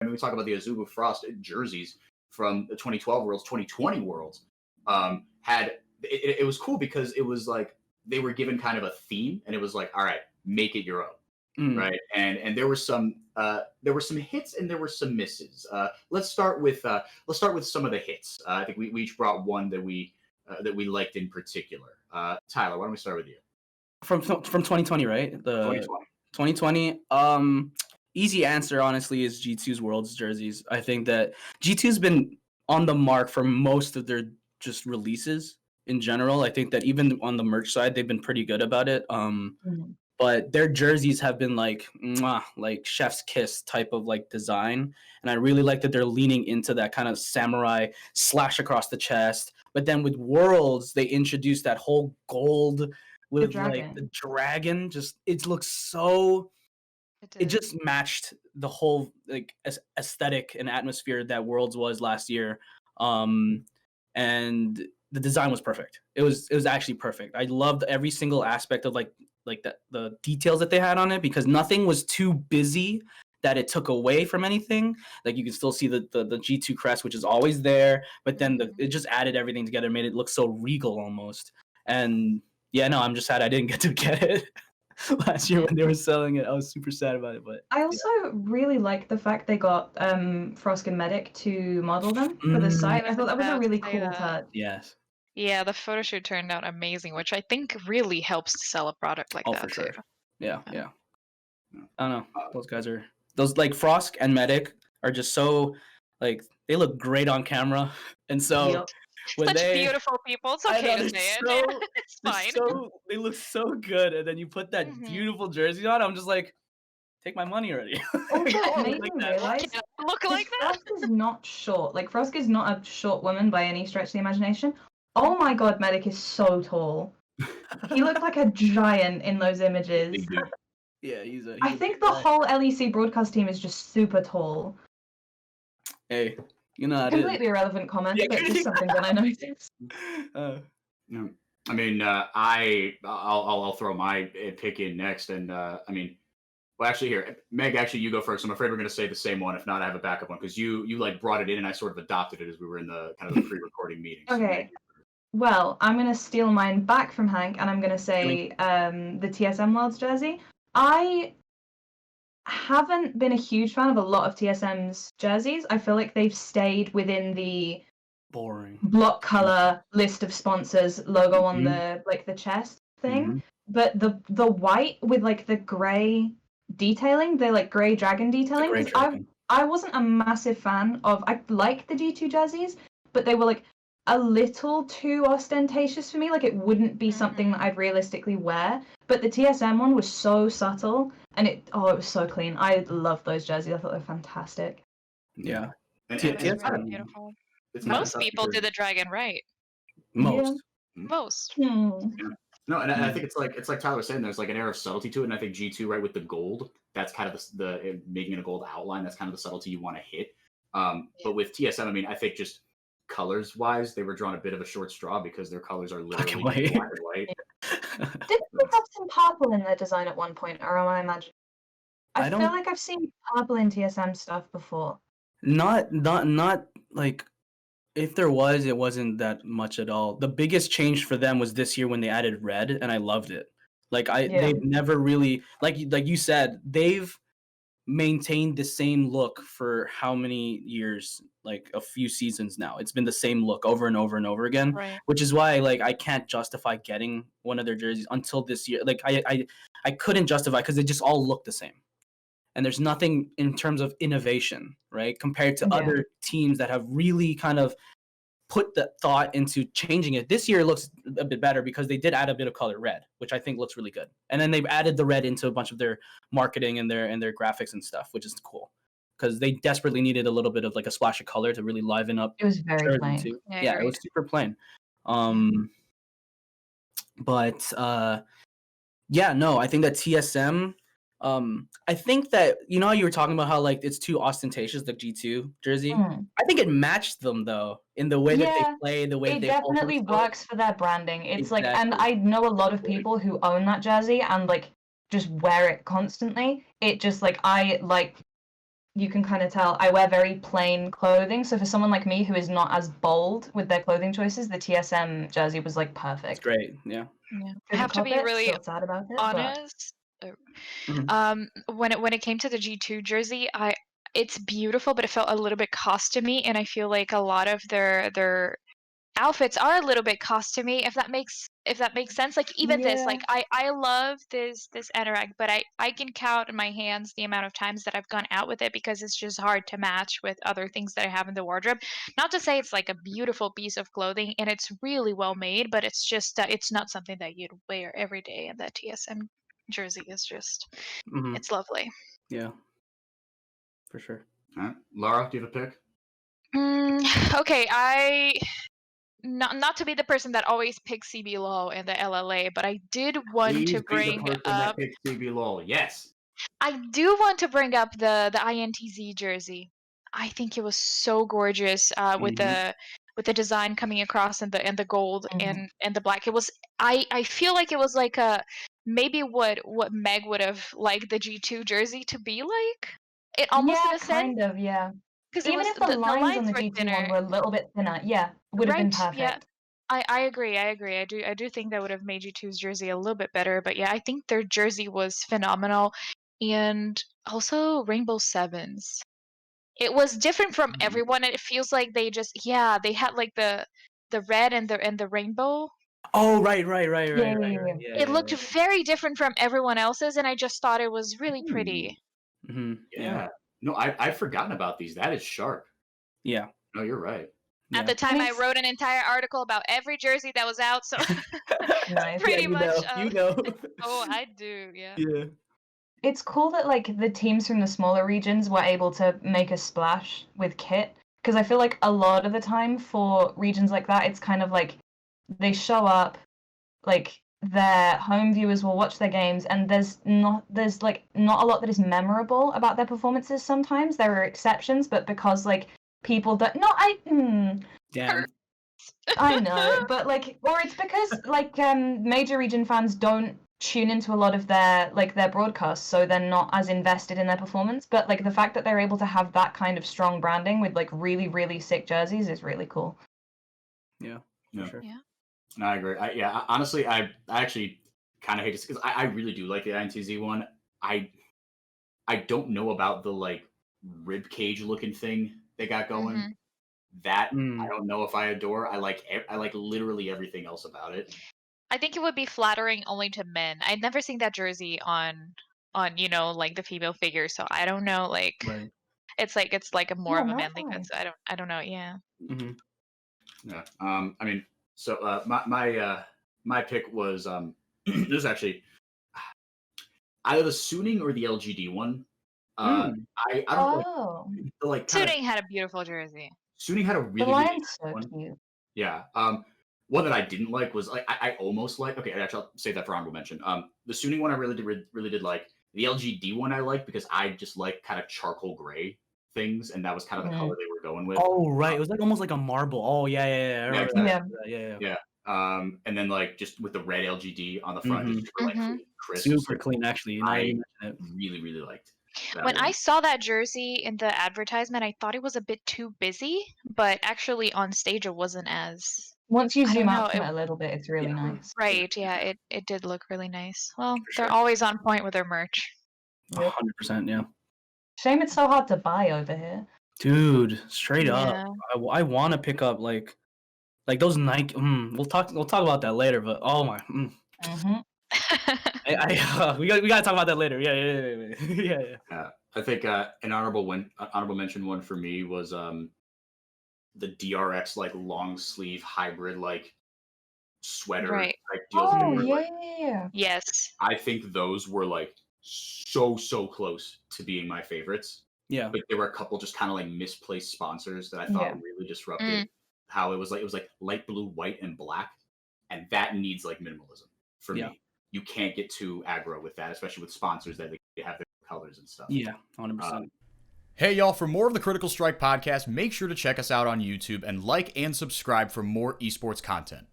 I mean, we talk about the Azubu Frost jerseys from the 2012 Worlds, 2020 Worlds. Had it was cool because it was like they were given kind of a theme, and it was like, all right, make it your own, right? And there were some hits and there were some misses. Let's start with some of the hits. I think we each brought one that we liked in particular. Tyler, why don't we start with you? From 2020, right? The 2020. 2020. Easy answer, honestly, is G2's Worlds jerseys. I think that G2's been on the mark for most of their just releases in general. I think that even on the merch side, they've been pretty good about it. But their jerseys have been like mwah, like chef's kiss type of like design, and I really like that they're leaning into that kind of samurai slash across the chest. But then with Worlds, they introduced that whole gold with like the dragon. Just it looks so. It just matched the whole like aesthetic and atmosphere that Worlds was last year, and the design was perfect. It was actually perfect. I loved every single aspect of like the details that they had on it, because nothing was too busy that it took away from anything. Like you can still see the G2 crest, which is always there, but then it just added everything together, made it look so regal almost. And yeah, no, I'm just sad I didn't get to get it last year when they were selling it. I was super sad about it, but I also really like the fact they got Frosk and Medic to model them for the site. I thought that was a really cool touch. Yes. Yeah, the photo shoot turned out amazing, which I think really helps to sell a product like that for sure. too. Yeah. I don't know. Those guys are like Frosk and Medic are just so like they look great on camera, and so when Such beautiful people. It's okay to say it. It's fine. They look so good, and then you put that beautiful jersey on. I'm just like, take my money already. Also, it made me realize look like that. Frosk is not short. Like Frosk is not a short woman by any stretch of the imagination. Oh my god, Medic is so tall. He looked like a giant in those images. Yeah, he's I think the whole LEC broadcast team is just super tall. Hey, you know, completely irrelevant comment, but just something that I noticed. No. I mean, I'll throw my pick in next, and I mean, well, actually, here, Meg, actually, you go first. I'm afraid we're going to say the same one. If not, I have a backup one because you like brought it in, and I sort of adopted it as we were in the kind of the pre-recording meeting. Okay. Well, I'm going to steal mine back from Hank, and I'm going to say the TSM Worlds jersey. I haven't been a huge fan of a lot of TSM's jerseys. I feel like they've stayed within the boring block color list of sponsors logo on the chest thing. But the white with like the gray detailing, the like gray dragon detailing. I wasn't a massive fan of. I liked the G2 jerseys, but they were like a little too ostentatious for me. Like it wouldn't be something that I'd realistically wear. But the TSM one was so subtle, and it was so clean. I love those jerseys. I thought they were fantastic. Yeah, TSM beautiful. Most people did the dragon right. Most. Yeah. No, and I think it's like Tyler was saying. There's like an air of subtlety to it, and I think G2 right with the gold. That's kind of the making it a gold outline. That's kind of the subtlety you want to hit. But with TSM, I mean, I think just colors wise, they were drawn a bit of a short straw because their colors are literally black and white. Didn't they have some purple in their design at one point, or am I imagining? I feel like I've seen purple in TSM stuff before. Not like. If there was, it wasn't that much at all. The biggest change for them was this year when they added red, and I loved it. Like they've never really like you said, they've maintained the same look for how many years? Like a few seasons now. It's been the same look over and over and over again, which is why like I can't justify getting one of their jerseys until this year. Like I couldn't justify because they just all look the same. And there's nothing in terms of innovation, right? Compared to other teams that have really kind of put the thought into changing it. This year it looks a bit better because they did add a bit of color red, which I think looks really good. And then they've added the red into a bunch of their marketing and their graphics and stuff, which is cool. Because they desperately needed a little bit of like a splash of color to really liven up. It was very plain. Too. Yeah, it was super plain. But yeah, no, I think that TSM. I think that you know you were talking about how like it's too ostentatious, the G2 jersey. I think it matched them though in the way that they play, the way it definitely works for their branding. It's like, and I know a lot of people who own that jersey and like just wear it constantly. It just like I like you can kind of tell I wear very plain clothing. So for someone like me who is not as bold with their clothing choices, the TSM jersey was like perfect. It's great. Yeah. Yeah. I have to be really still sad about it, honest. When it came to the G2 jersey, it's beautiful, but it felt a little bit costumey, and I feel like a lot of their outfits are a little bit costumey, if that makes sense. Like even this, like I love this anorak, but I can count in my hands the amount of times that I've gone out with it because it's just hard to match with other things that I have in the wardrobe. Not to say it's like a beautiful piece of clothing and it's really well made, but it's just it's not something that you'd wear every day, and that TSM jersey is just it's lovely. Yeah, for sure. All right. Lara, do you have a pick? Okay, I not to be the person that always picks CB LOL and the LLA, but I did want to bring up CB LOL. Yes. I do want to bring up the INTZ jersey. I think it was so gorgeous with the design coming across and the gold and the black. It was I feel like it was like a maybe what Meg would have liked the G2 jersey to be like. It almost in a sense. Kind of, yeah. Because even if the lines on the G2 one were a little bit thinner, yeah, would have been perfect. Yeah. I agree. I do think that would have made G2's jersey a little bit better, but yeah, I think their jersey was phenomenal. And also Rainbow Sevens. It was different from everyone, and it feels like they just they had like the red and the rainbow. Oh, right. It looked very different from everyone else's, and I just thought it was really pretty. Yeah. No, I've forgotten about these. That is sharp. Yeah. No, you're right. At the time, I wrote an entire article about every jersey that was out, so pretty much. Oh, I do, yeah. Yeah. It's cool that like the teams from the smaller regions were able to make a splash with kit, because I feel like a lot of the time for regions like that, it's kind of like they show up, like their home viewers will watch their games, and there's not a lot that is memorable about their performances. Sometimes there are exceptions, but because like people that Damn. I know, but like, or it's because like major region fans don't tune into a lot of their broadcasts, so they're not as invested in their performance. But like the fact that they're able to have that kind of strong branding with like really, really sick jerseys is really cool. Yeah, sure. Yeah. No, I agree. Honestly, I actually kind of hate this because I really do like the INTZ one. I don't know about the like rib cage looking thing they got going. That I don't know if I adore. I like literally everything else about it. I think it would be flattering only to men. I'd never seen that jersey on like the female figure, so I don't know. Like, it's like a more of a manly good. So I don't know. Yeah. Yeah. I mean, so my pick was this was actually either the Suning or the LGD one. I don't know. Like Suning had a beautiful jersey. Suning had a really the line's so one. cute. Yeah. One that I didn't like was like I almost like. Okay, actually, I'll save that for honorable mention. The Suning one I really did like. The LGD one I liked because I just like kind of charcoal gray things, and that was kind of the color they were going with. Oh right, it was like almost like a marble. Oh yeah. Yeah. And then like just with the red LGD on the front, just super like clean, crisp, super clean. Actually, I really liked. When I saw that jersey in the advertisement, I thought it was a bit too busy, but actually on stage it wasn't as. Once you zoom out from it a little bit, it's really nice. Right, yeah, it did look really nice. Well, they're always on point with their merch. 100%, yeah. Shame it's so hard to buy over here. Dude, straight up. I want to pick up like those Nike. We'll talk about that later, but oh my. We gotta talk about that later. Yeah. I think an honorable mention one for me was the DRX like long sleeve hybrid like sweater type deals. Yes. I think those were like so close to being my favorites. Yeah. But there were a couple just kind of like misplaced sponsors that I thought really disrupted how it was like light blue, white, and black, and that needs like minimalism for me. You can't get too aggro with that, especially with sponsors that they have their colors and stuff. Yeah, 100%. Hey y'all, for more of the Critical Strike podcast, make sure to check us out on YouTube and like and subscribe for more esports content.